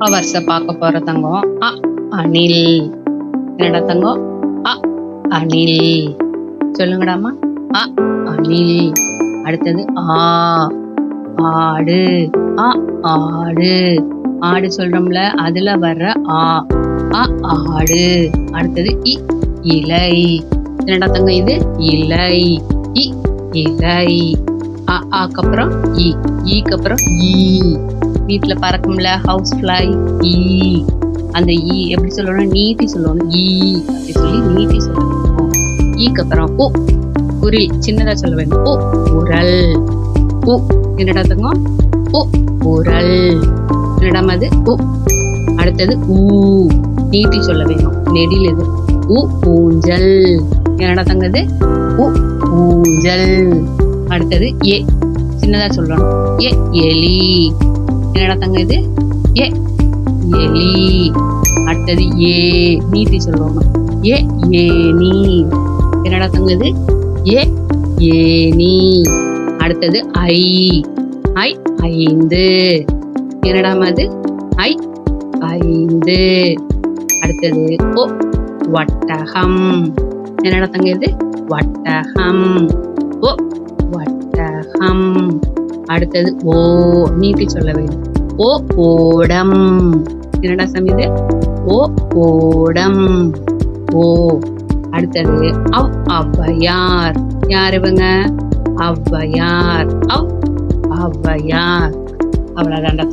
ஹவர்ஸ பார்க்க போற தங்கம். அணில். என்னடா தங்கம்? அணில். சொல்லுங்கடாமா. அணில். அடுத்தது ஆடு. ஆடு. ஆடு சொல்றோம்ல, அதுல வர்ற ஆடு. அடுத்தது இலை. என்னடா தங்கம் இது? இலை. இலை. அப்புறம் ஈக்கு அப்புறம் வீட்டுல பறக்கும்ல, ஹவுஸ் ஃப்ளை. அந்த எப்படி சொல்லணும்? நீட்டி சொல்லணும். அப்படி சொல்லி நீட்டி சொல்லணும். ஈக்கு அப்புறம் குரில். சின்னதா சொல்ல வேண்டும். உரல். என்னடா தங்கம்? உரல். என்னடாம அது? அடுத்தது நீட்டி சொல்ல வேணும். நெடில் இது. ஊஞ்சல். என்னடா தங்கது? ஊஞ்சல். அடுத்தது சின்னதா சொல்லணும். எலி. என்னடா தங்க இது? எலி. அடுத்தது நீட்டி சொல்லணும். ஏனி. என்னடா தங்க இது? ஏனி. அடுத்தது ஐந்து. என்னடா அது? ஐந்து. அடுத்தது வட்டகம். என்னடா தங்க இது? வட்டகம். வட்டகம். அடுத்தது நீட்டி சொல்ல வேண்டும். ஓடம். என்னடா சமீது? ஓடம். அடுத்தது ஔவையார். யார் இவங்க? ஔவையார். ஔவையார். அவ்வளவுதான்டா.